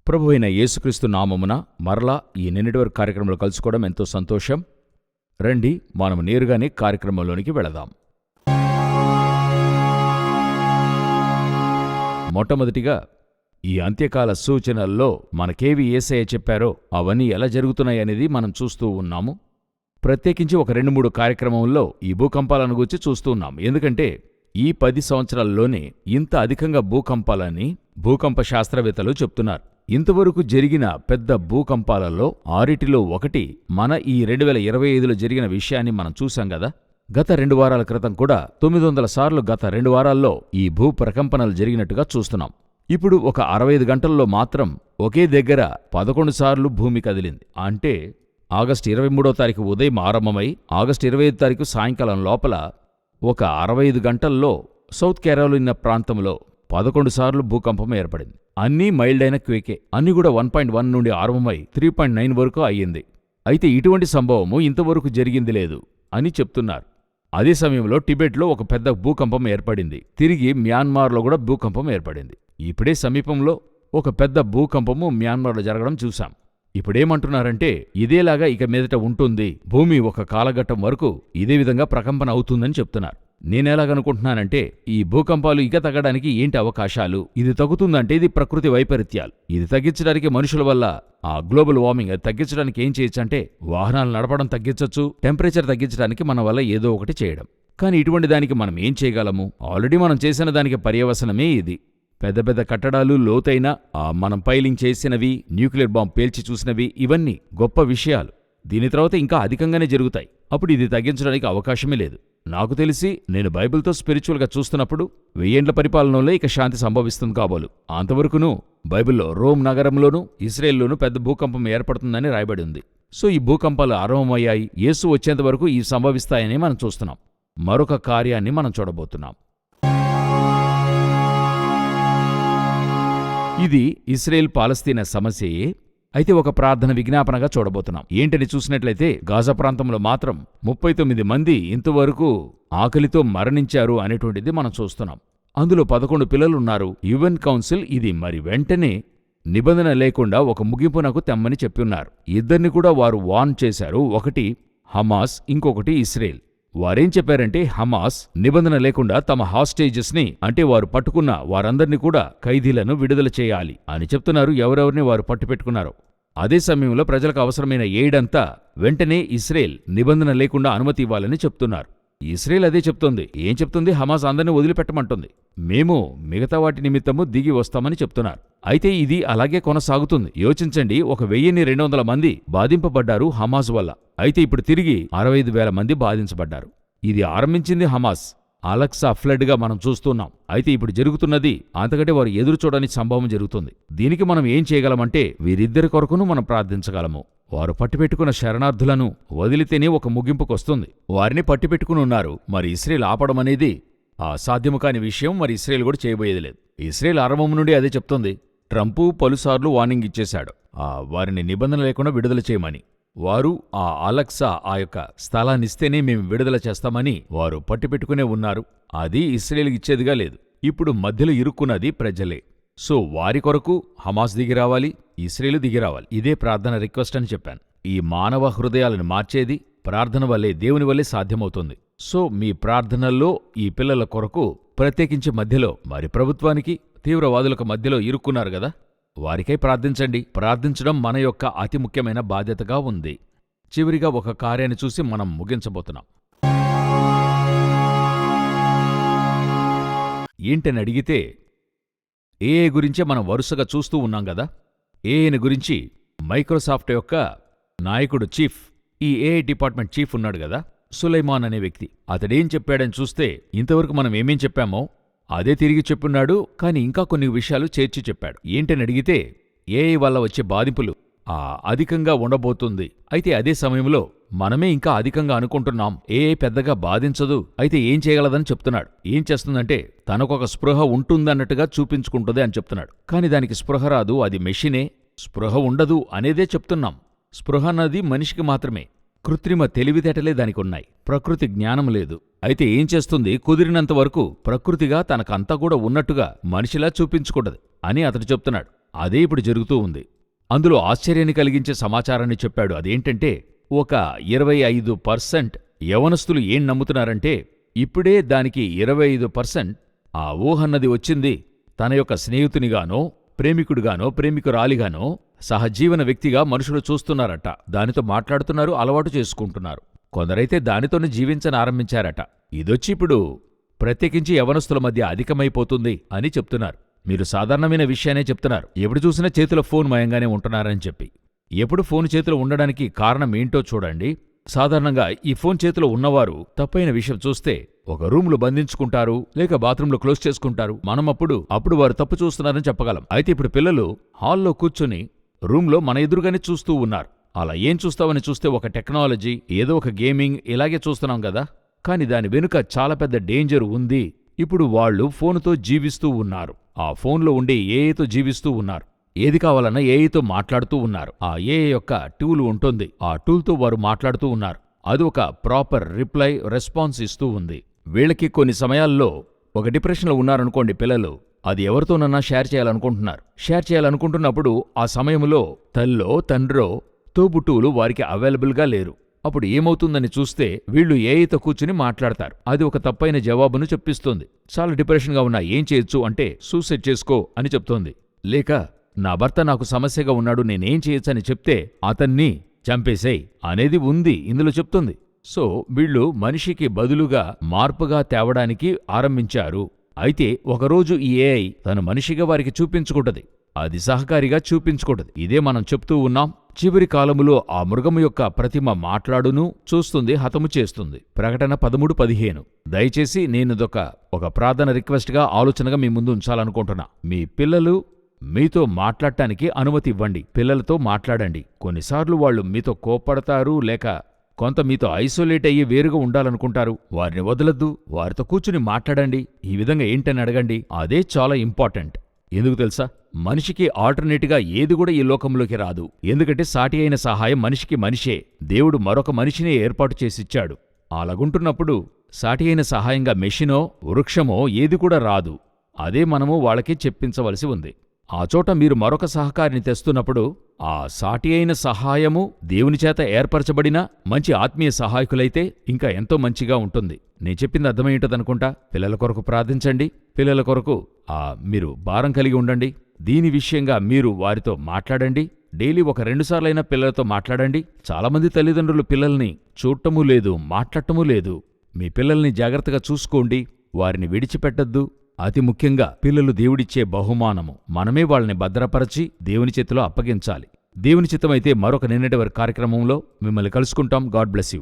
ప్రభువైన యేసుక్రీస్తు నామమున మరలా ఈ నిన్నటి వరకు కార్యక్రమంలో కలుసుకోవడం ఎంతో సంతోషం. రండి, మనం నేరుగానే కార్యక్రమంలోనికి వెళదాం. మొట్టమొదటిగా ఈ అంత్యకాల సూచనల్లో మనకేవి యేసయ్య చెప్పారో అవన్నీ ఎలా జరుగుతున్నాయనేది మనం చూస్తూ ఉన్నాము. ప్రత్యేకించి ఒక 2-3 కార్యక్రమంలో ఈ భూకంపాలను గురించి చూస్తూ ఉన్నాం. ఎందుకంటే ఈ 10 సంవత్సరాల్లోనే ఇంత అధికంగా భూకంపాలని భూకంప శాస్త్రవేత్తలు చెప్తున్నారు. ఇంతవరకు జరిగిన పెద్ద భూకంపాలలో 6లో 1 మన ఈ 2025లో జరిగిన విషయాన్ని మనం చూశాం గదా. గత 2 వారాల క్రితం కూడా 900 సార్లు గత 2 వారాల్లో ఈ భూ ప్రకంపనలు జరిగినట్టుగా చూస్తున్నాం. ఇప్పుడు ఒక 65 గంటల్లో మాత్రం ఒకే దగ్గర 11 సార్లు భూమి కదిలింది. అంటే ఆగస్టు 23వ తారీఖు ఉదయం ఆరంభమై ఆగస్టు 25వ తారీఖు సాయంకాలం లోపల ఒక 65 గంటల్లో సౌత్ కెరోలినా ప్రాంతంలో 11 సార్లు భూకంపం ఏర్పడింది. అన్నీ మైల్డ్ అయిన క్వేకే. అన్నీ కూడా 1.1 నుండి ఆరంభమై 3.9 వరకు అయ్యింది. అయితే ఇటువంటి సంభవము ఇంతవరకు జరిగింది లేదు అని చెప్తున్నారు. అదే సమయంలో టిబెట్లో ఒక పెద్ద భూకంపం ఏర్పడింది. తిరిగి మ్యాన్మార్లో కూడా భూకంపం ఏర్పడింది. ఇప్పుడే సమీపంలో ఒక పెద్ద భూకంపము మ్యాన్మార్లో జరగడం చూశాం. ఇప్పుడేమంటున్నారంటే ఇదేలాగా ఇక మీదట ఉంటుంది, భూమి ఒక కాలఘట్టం వరకు ఇదే విధంగా ప్రకంపన అవుతుందని చెప్తున్నారు. నేనెలాగనుకుంటున్నానంటే ఈ భూకంపాలు ఇక తగ్గడానికి ఏంటి అవకాశాలు? ఇది తగ్గుతుందంటే ఇది ప్రకృతి వైపరీత్యాలు. ఇది తగ్గించడానికి మనుషుల వల్ల ఆ గ్లోబల్ వార్మింగ్ అది తగ్గించడానికి ఏం చేయొచ్చు అంటే వాహనాలు నడపడం తగ్గించొచ్చు, టెంపరేచర్ తగ్గించడానికి మన వల్ల ఏదో ఒకటి చేయడం. కానీ ఇటువంటి దానికి మనం ఏం చేయగలము? ఆల్రెడీ మనం చేసిన దానికి పర్యవసనమే ఇది. పెద్ద పెద్ద కట్టడాలు, లోతైన మనం పైలింగ్ చేసినవి, న్యూక్లియర్ బాంబ్ పేల్చి చూసినవి, ఇవన్నీ గొప్ప విషయాలు. దీని తర్వాత ఇంకా అధికంగానే జరుగుతాయి. అప్పుడు ఇది తగ్గించడానికి అవకాశమే లేదు. నాకు తెలిసి నేను బైబిల్తో స్పిరిచువల్గా చూస్తున్నప్పుడు 1000 ఏండ్ల పరిపాలనలో ఇక శాంతి సంభవిస్తుంది కాబోలు. అంతవరకును బైబిల్లో రోమ్ నగరంలోనూ ఇస్రాయేల్లోనూ పెద్ద భూకంపం ఏర్పడుతుందని రాయబడి ఉంది. సో ఈ భూకంపాలు ఆరంభమయ్యాయి. యేసు వచ్చేంత వరకు ఇవి సంభవిస్తాయని మనం చూస్తున్నాం. మరొక కార్యాన్ని మనం చూడబోతున్నాం. ఇది ఇస్రాయేల్ పాలస్తీనా సమస్యయే. అయితే ఒక ప్రార్థన విజ్ఞాపనగా చూడబోతున్నాం. ఏంటని చూసినట్లయితే గాజా ప్రాంతంలో మాత్రం 39 మంది ఇంతవరకు ఆకలితో మరణించారు అనేటువంటిది మనం చూస్తున్నాం. అందులో 11 పిల్లలున్నారు. యుఎన్ కౌన్సిల్ ఇది మరి వెంటనే నిబంధన లేకుండా ఒక ముగింపునకు తెమ్మని చెప్పున్నారు. ఇద్దరిని కూడా వారు వార్న్ చేశారు. ఒకటి హమాస్, ఇంకొకటి ఇస్రాయేల్. వారేం చెప్పారంటే హమాస్ నిబంధన లేకుండా తమ హాస్టేజెస్ని, అంటే వారు పట్టుకున్న వారందరినీ కూడా ఖైదీలను విడుదల చేయాలి అని చెప్తున్నారు. ఎవరెవరిని వారు పట్టుపెట్టుకున్నారు. అదే సమయంలో ప్రజలకు అవసరమైన ఎయిడంతా వెంటనే ఇస్రాయేల్ నిబంధన లేకుండా అనుమతి ఇవ్వాలని చెప్తున్నారు. ఇస్రాయేల్ అదే చెప్తోంది. ఏం చెప్తుంది? హమాస్ అందరినీ వదిలిపెట్టమంటుంది. మేము మిగతా వాటి నిమిత్తము దిగి వస్తామని చెప్తున్నారు. అయితే ఇది అలాగే కొనసాగుతుంది. యోచించండి, 1200 మంది బాధింపబడ్డారు హమాస్ వల్ల. అయితే ఇప్పుడు తిరిగి 65,000 మంది బాధించబడ్డారు. ఇది ఆరంభించింది హమాస్. అలక్సా ఫ్లడ్గా మనం చూస్తున్నాం. అయితే ఇప్పుడు జరుగుతున్నది అంతకంటే వారు ఎదురుచూడని సంభవం జరుగుతుంది. దీనికి మనం ఏం చేయగలమంటే వీరిద్దరి కొరకును మనం ప్రార్థించగలము. వారు పట్టిపెట్టుకున్న శరణార్థులను వదిలితేనే ఒక ముగింపుకొస్తుంది. వారిని పట్టిపెట్టుకుని ఉన్నారు. మరి ఇస్రాయేల్ ఆపడం అనేది సాధ్యము కాని విషయం. మరి ఇస్రాయేల్ కూడా చేయబోయేది లేదు. ఇస్రాయేల్ ఆరంభం నుండి అదే చెప్తోంది. ట్రంపు పలుసార్లు వార్నింగ్ ఇచ్చేశాడు వారిని నిబంధన లేకుండా విడుదల చేయమని. వారు అలక్సా ఆ యొక్క స్థలాన్నిస్తేనే మేము విడుదల చేస్తామని వారు పట్టిపెట్టుకునే ఉన్నారు. అది ఇస్రాయేల్కి ఇచ్చేదిగా లేదు. ఇప్పుడు మధ్యలో ఇరుక్కున్నది ప్రజలే. సో వారి కొరకు హమాస్ దిగిరావాలి, ఇస్రాయేలు దిగిరావాలి. ఇదే ప్రార్థన రిక్వెస్ట్ అని చెప్పాను. ఈ మానవ హృదయాలను మార్చేది ప్రార్థన వల్లే, దేవుని వల్లే సాధ్యమవుతుంది. సో మీ ప్రార్థనల్లో ఈ పిల్లల కొరకు ప్రత్యేకించి మధ్యలో మరి ప్రభుత్వానికి తీవ్రవాదులకు మధ్యలో ఇరుక్కున్నారు గదా, వారికై ప్రార్థించండి. ప్రార్థించడం మన యొక్క అతి ముఖ్యమైన బాధ్యతగా ఉంది. చివరిగా ఒక కార్యాన్ని చూసి మనం ముగించబోతున్నాం. ఏంటని అడిగితే ఏఐ గురించే మనం వరుసగా చూస్తూ ఉన్నాం గదా. ఏఐని గురించి మైక్రోసాఫ్ట్ యొక్క నాయకుడు చీఫ్, ఈ ఏఐ డిపార్ట్మెంట్ చీఫ్ ఉన్నాడు గదా, సులైమాన్ అనే వ్యక్తి. అతడేం చెప్పాడని చూస్తే ఇంతవరకు మనం ఏమేం చెప్పామో అదే తిరిగి చెప్పున్నాడు. కానీ ఇంకా కొన్ని విషయాలు చేర్చి చెప్పాడు. ఏంటని అడిగితే ఏఐ వల్ల వచ్చే బాధింపులు అధికంగా ఉండబోతుంది. అయితే అదే సమయంలో మనమే ఇంకా అధికంగా అనుకుంటున్నాం ఏఐ పెద్దగా బాధించదు, అయితే ఏం చేయగలదని చెప్తున్నాడు. ఏం చేస్తుందంటే తనకొక స్పృహ ఉంటుందన్నట్టుగా చూపించుకుంటుంది అని చెప్తున్నాడు. కాని దానికి స్పృహ రాదు, అది మెషినే. స్పృహ ఉండదు అనేదే చెప్తున్నాం. స్పృహ అన్నది మనిషికి మాత్రమే. కృత్రిమ తెలివితేటలే దానికున్నాయి. ప్రకృతి జ్ఞానం లేదు. అయితే ఏం చేస్తుంది? కుదిరినంతవరకు ప్రకృతిగా తనకంతా కూడా ఉన్నట్టుగా మనిషిలా చూపించుకుంటది అని అతడు చెప్తున్నాడు. అదే ఇప్పుడు జరుగుతూ ఉంది. అందులో ఆశ్చర్యాన్ని కలిగించే సమాచారాన్ని చెప్పాడు. అదేంటంటే ఒక 25% యవనస్తులు ఏం నమ్ముతున్నారంటే ఇప్పుడే దానికి 25% ఆ ఊహన్నది వచ్చింది తన యొక్క స్నేహితునిగానో, ప్రేమికుడిగానో, ప్రేమికురాలిగానో, సహజీవన వ్యక్తిగా మనుషులు చూస్తున్నారట. దానితో మాట్లాడుతున్నారు, అలవాటు చేసుకుంటున్నారు. కొందరైతే దానితోనే జీవించనారంభించారట. ఇదొచ్చి ఇప్పుడు ప్రత్యేకించి యవనస్తుల మధ్య అధికమైపోతుంది అని చెప్తున్నారు. మీరు సాధారణమైన విషయానే చెప్తున్నారు. ఎప్పుడు చూసినా చేతిలో ఫోన్ మయంగానే ఉంటున్నారని చెప్పి. ఎప్పుడు ఫోన్ చేతిలో ఉండడానికి కారణం ఏంటో చూడండి. సాధారణంగా ఈ ఫోన్ చేతిలో ఉన్నవారు తప్పైన విషయం చూస్తే ఒక రూమ్లో బంధించుకుంటారు, లేక బాత్రూంలో క్లోజ్ చేసుకుంటారు. మనం అప్పుడు వారు తప్పు చూస్తున్నారని చెప్పగలం. అయితే ఇప్పుడు పిల్లలు హాల్లో కూర్చుని రూమ్లో మన ఎదురుగానే చూస్తూ ఉన్నారు. అలా ఏం చూస్తామని చూస్తే ఒక టెక్నాలజీ, ఏదో ఒక గేమింగ్ ఇలాగే చూస్తున్నాం కదా. కాని దాని వెనుక చాలా పెద్ద డేంజర్ ఉంది. ఇప్పుడు వాళ్ళు ఫోనుతో జీవిస్తూ ఉన్నారు. ఆ ఫోన్లో ఉండే ఏఐతో జీవిస్తూ ఉన్నారు. ఏది కావాలన్నా ఏఐతో మాట్లాడుతూ ఉన్నారు. ఆ ఏఐ యొక్క టూల్ ఉంటుంది. ఆ టూల్తో వారు మాట్లాడుతూ ఉన్నారు. అది ఒక ప్రాపర్ రిప్లై, రెస్పాన్స్ ఇస్తూ ఉంది. వీళ్ళకి కొన్ని సమయాల్లో ఒక డిప్రెషన్లో ఉన్నారనుకోండి పిల్లలు, అది ఎవరితోనన్నా షేర్ చేయాలనుకుంటున్నారు. షేర్ చేయాలనుకుంటున్నప్పుడు ఆ సమయంలో తల్లో, తండ్రో, తోబుట్టువులు వారికి అవైలబుల్గా లేరు. అప్పుడు ఏమవుతుందని చూస్తే వీళ్ళు ఏఐతో కూర్చుని మాట్లాడతారు. అది ఒక తప్పైన జవాబును చెప్పిస్తుంది. చాలా డిప్రెషన్గా ఉన్నా ఏం చేయొచ్చు అంటే సూసైడ్ చేసుకో అని చెప్తోంది. లేక నా భర్త నాకు సమస్యగా ఉన్నాడు, నేనేం చేయొచ్చని చెప్తే అతన్ని చంపేసేయ్ అనేది ఉంది ఇందులో చెప్తుంది. సో వీళ్ళు మనిషికి బదులుగా మార్పుగా తేవడానికి ఆరంభించారు. అయితే ఒకరోజు ఈ ఏఐ తను మనిషిగా వారికి చూపించుకుంటది. అది సహకారిగా చూపించుకుంటది. ఇదే మనం చెప్తూ ఉన్నాం. చివరి కాలములో ఆ మృగము యొక్క ప్రతిమ మాట్లాడును, చూస్తుంది, హతము చేస్తుంది. ప్రకటన 13:15. దయచేసి నేనిదొక ప్రార్థన రిక్వెస్ట్గా, ఆలోచనగా మీ ముందు ఉంచాలనుకుంటున్నా. మీ పిల్లలు మీతో మాట్లాడటానికి అనుమతి ఇవ్వండి. పిల్లలతో మాట్లాడండి. కొన్నిసార్లు వాళ్ళు మీతో కోప్పడతారు, లేక కొంత మీతో ఐసోలేట్ అయ్యి వేరుగా ఉండాలనుకుంటారు. వారిని వదలొద్దు. వారితో కూర్చుని మాట్లాడండి. ఈ విధంగా ఏంటని అడగండి. అదే చాలా ఇంపార్టెంట్. ఎందుకు తెలుసా? మనిషికి ఆల్టర్నేట్గా ఏది కూడా ఈ లోకంలోకి రాదు. ఎందుకంటే సాటి అయిన సహాయం మనిషికి మనిషే. దేవుడు మరొక మనిషినే ఏర్పాటు చేసిచ్చాడు. అలాగుంటున్నప్పుడు సాటి అయిన సహాయంగా మెషినో, వృక్షమో ఏది కూడా రాదు. అదే మనము వాళ్ళకి చెప్పించవలసి ఉంది. ఆ చోట మీరు మరొక సహకారిని తెస్తున్నప్పుడు ఆ సాటి అయిన సహాయము దేవుని చేత ఏర్పరచబడిన మంచి ఆత్మీయ సహాయకులైతే ఇంకా ఎంతో మంచిగా ఉంటుంది. నేను చెప్పింది అర్థమయ్యుంటదనుకుంటా. పిల్లల కొరకు ప్రార్థించండి. పిల్లల కొరకు మీరు భారం కలిగి ఉండండి. దీని విషయంగా మీరు వారితో మాట్లాడండి. డైలీ 1-2 సార్లైనా పిల్లలతో మాట్లాడండి. చాలామంది తల్లిదండ్రులు పిల్లల్ని చూడటమూ లేదు, మాట్లాడటమూ లేదు. మీ పిల్లల్ని జాగ్రత్తగా చూసుకోండి. వారిని విడిచిపెట్టద్దు. అతి ముఖ్యంగా పిల్లలు దేవుడిచ్చే బహుమానము. మనమే వాళ్ళని భద్రపరచి దేవుని చేతిలో అప్పగించాలి. దేవుని చిత్తమైతే మరొక నిన్నటి వరకు కార్యక్రమంలో మిమ్మల్ని కలుసుకుంటాం. God bless you.